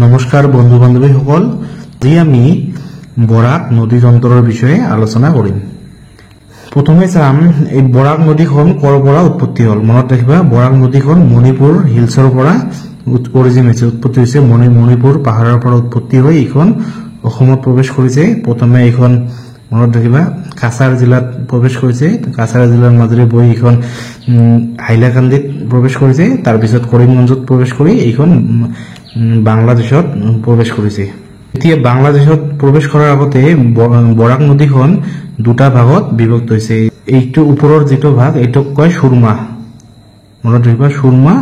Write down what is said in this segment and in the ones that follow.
নমস্কাৰ বন্ধু বান্ধৱীসকল, আজি আমি বৰাক নদী তন্ত্ৰৰ বিষয়ে আলোচনা কৰিম। প্ৰথমে চাম এই বৰাক নদীখন ক'ৰ পৰা উৎপত্তি হ'ল। মনত ৰাখিবা, বৰাক নদীখন মণিপুৰ হিলছৰ পৰা অৰিজিন হৈছে, উৎপত্তি হৈছে মণিপুৰ পাহাৰৰ পৰা উৎপত্তি হৈ এইখন অসমত প্ৰৱেশ কৰিছে। প্ৰথমে এইখন মনত ৰাখিবা কাছাৰ জিলাত প্ৰৱেশ কৰিছে, কাছাৰ জিলাৰ মাজেৰে বৈ এইখন হাইলাকান্দিত প্ৰৱেশ কৰিছে, তাৰপিছত কৰিমগঞ্জত প্ৰৱেশ কৰি এইখন বাংলাদেশত প্ৰৱেশ কৰিছে। এতিয়া বাংলাদেশত প্ৰৱেশ কৰাৰ আগতে বৰাক নদীখন দুটা ভাগত বিভক্ত হৈছে। এইটো ওপৰৰ যিটো ভাগ এইটোক কয় সুৰমা, মনত ৰাখিবা সুৰমা,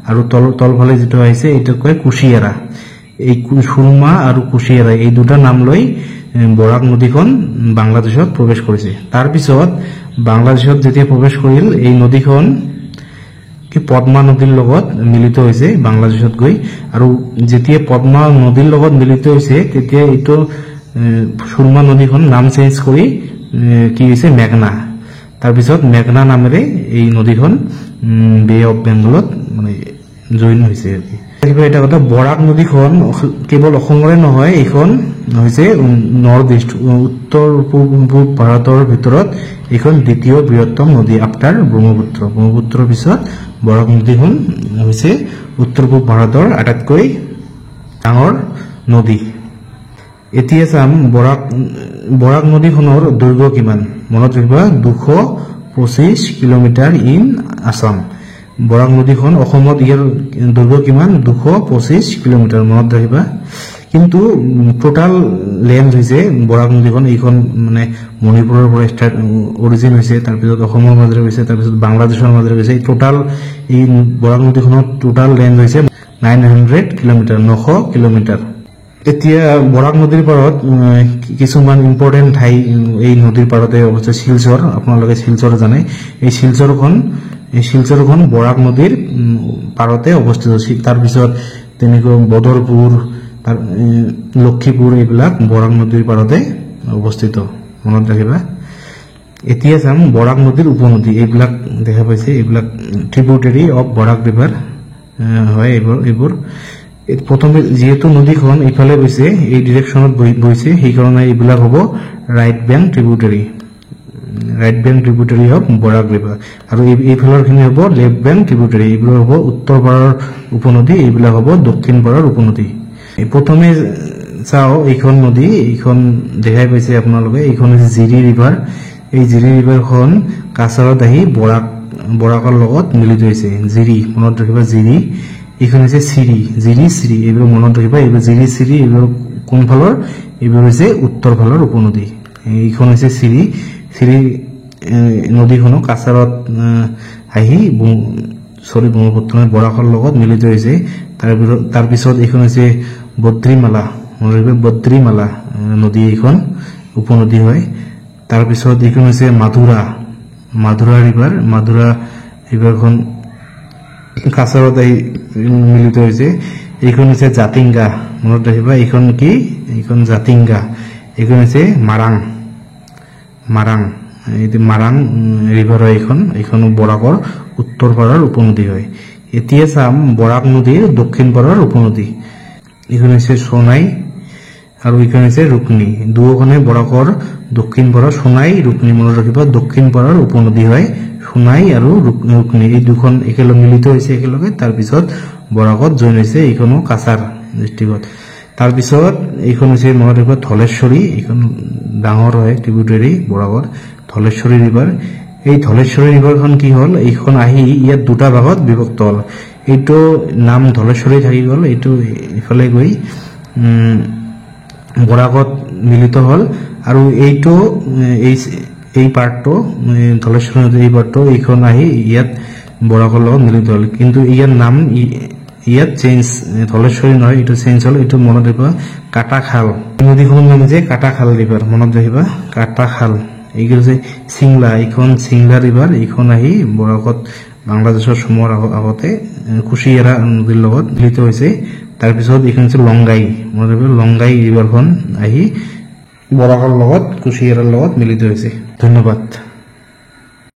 আৰু তলফালে যিটো আহিছে এইটোক কয় কুশিয়াৰা। এই সুৰমা আৰু কুশিয়াৰা এই দুটা নাম লৈ বৰাক নদীখন বাংলাদেশত প্ৰৱেশ কৰিছে। তাৰপিছত বাংলাদেশত যেতিয়া প্ৰৱেশ কৰিল, এই নদীখন পদ্মা নদীৰ লগত মিলিত হৈছে বাংলাদেশত গৈ, আৰু যেতিয়া পদ্মা নদীৰ লগত মিলিত হৈছে তেতিয়া এইটো সুৰমা নদীখন নাম চেঞ্জ কৰি কি হৈছে মেঘনা। তাৰপিছত মেঘনা নামেৰে এই নদীখন বে অফ বেংগলত মানে জইন হৈছে। এটা কথা, বৰাক নদীখন কেৱল অসমৰে নহয়, এইখন হৈছে নৰ্থ ইষ্ট উত্তৰ পূব ভাৰতৰ ভিতৰত এইখন দ্বিতীয় বৃহত্তম নদী আফটাৰ ব্ৰহ্মপুত্ৰ। ব্ৰহ্মপুত্ৰৰ পিছত বৰাক নদীখন হৈছে উত্তৰ পূব ভাৰতৰ আটাইতকৈ ডাঙৰ নদী। এতিয়া চাম বৰাক নদীখনৰ দৈৰ্ঘ্য কিমান। মনত ৰাখিবা 225 কিলোমিটাৰ ইন আছাম। বৰাক নদীখন অসমত ইয়াৰ দৈৰ্ঘ্য কিমান? 225 কিলোমিটাৰ, মনত ৰাখিবা। কিন্তু টোটাল লেন্থ হৈছে বৰাক নদীখন এইখন মানে মণিপুৰৰ পৰা অৰিজিন হৈছে, তাৰপিছত অসমৰ মাজেৰে গৈছে, তাৰপিছত বাংলাদেশৰ মাজেৰে গৈছে। টোটাল এই বৰাক নদীখনৰ টোটাল লেন্থ হৈছে 900 কিলোমিটাৰ, 900 কিলোমিটাৰ। এতিয়া বৰাক নদীৰ পাৰত কিছুমান ইম্পৰ্টেণ্ট ঠাই এই নদীৰ পাৰতে অৱস্থিত। শিলচৰ, আপোনালোকে শিলচৰ জানে, এই শিলচৰখন বৰাক নদীৰ পাৰতে অৱস্থিত। তাৰপিছত তেনেকৈ বদৰপুৰ, লক্ষীপুৰ এইবিলাক বৰাক নদীৰ পাৰতে অৱস্থিত, মনত ৰাখিবা। এতিয়া চাম বৰাক নদীৰ উপনদী, এইবিলাক দেখা পাইছে, এইবিলাক ট্ৰিবিউটাৰী অফ বৰাক ৰিভাৰ হয়। এইবোৰ প্ৰথমে যিহেতু নদীখন ইফালে গৈছে, এই ডিৰেকশ্যনত বৈছে, সেইকাৰণে এইবিলাক হ'ব right bank tributary of Barak river, আৰু এইফালৰ খিনি হ'ব লেফ্ট বেংক ট্ৰিবিউটাৰী। এইবোৰ হ'ব উত্তৰ পাৰৰ উপনদী, এইবিলাক হ'ব দক্ষিণ পাৰৰ উপনদী। প্ৰথমে চাও এইখন নদী, এইখন দেখাই পাইছে আপোনালোকে, এইখন হৈছে জিৰি ৰিভাৰ। এই জিৰি ৰিভাৰখন কাছাৰত আহি বৰাকৰ লগত মিলিত হৈছে। জিৰি, মনত ৰাখিবা জিৰি। এইখন হৈছে জিৰি, এইবোৰ মনত ৰাখিবা। এইবোৰ জিৰি চিৰি, এইবোৰ কোনফালৰ? এইবোৰ হৈছে উত্তৰ ফালৰ উপনদী। এইখন হৈছে চিৰি নদীখনো কাছাৰত আহি ব্ৰহ্মপুত্ৰ বৰাকৰ লগত মিলিত হৈছে। তাৰপিছত এইখন হৈছে বদ্ৰীমালা নদী, এইখন উপনদী হয়। তাৰপিছত এইখন হৈছে মাধুৰা ৰিভাৰখন কাছাৰত আহি মিলিত হৈছে। এইখন হৈছে জাতিংগা, মনত ৰাখিবা। এইখন কি? এইখন জাতিংগা। এইখন হৈছে মাৰাং ৰিভাৰ হয়। এইখন বৰাকৰ উত্তৰ পাৰৰ উপনদী হয়। এতিয়া চাম বৰাক নদীৰ দক্ষিণ পাৰৰ উপনদী। এইখন হৈছে সোণাই আৰু এইখন হৈছে ৰুকনি। দুয়োখনে বৰাকৰ দক্ষিণ পাৰৰ সোণাই ৰুকনি, মনত ৰাখিবা। দক্ষিণ পাৰৰ উপনদী হয় সোণাই আৰু ৰুকনি, এই দুখন একেলগে মিলিত হৈছে একেলগে। তাৰপিছত বৰাকত জইন হৈছে, এইখনো কাছাৰ ডিষ্ট্ৰিক্টত। তাৰপিছত এইখন হৈছে মনত ৰাখিবা ধলেশ্বৰী, এইখন ডাঙৰ হয় ট্ৰিবিউটাৰী বৰাকৰ, ধলেশ্বৰী ৰিভাৰ। এই ধলেশ্বৰী ৰিভাৰখন কি হ'ল? এইখন আহি ইয়াত দুটা ভাগত বিভক্ত হ'ল। এইটো নাম ধলেশ্বৰী থাকি গ'ল, এইটো ইফালে গৈ বৰাকত মিলিত হ'ল, আৰু এইটো এই পাৰ্টটো ধলেশ্বৰী নদীৰ এই পাৰ্টটো এইখন আহি ইয়াত বৰাকৰ লগত মিলিত হ'ল। কিন্তু ইয়াৰ নাম ইয়াত চেঞ্জ, ধলেশ্বৰী নহয়, এইটো চেঞ্জ হ'ল। এইটো মনত ৰাখিবা কাটাখাল। নদীখনৰ নাম হৈছে কাটাখাল ৰিভাৰ, মনত ৰাখিবা কাটাখাল। এইটো হৈছে চিংলা, এইখন চিংলা ৰিভাৰ। এইখন আহি বৰাকত বাংলাদেশৰ সোমোৱাৰ আগতে কুশিয়াৰা নদীৰ লগত মিলিত হৈছে। তাৰপিছত এইখন হৈছে লংগাই, মনত ৰাখিবা লংগাই ৰিভাৰখন আহি বৰাকৰ লগত কুশিয়াৰাৰ লগত মিলিত হৈছে। ধন্যবাদ।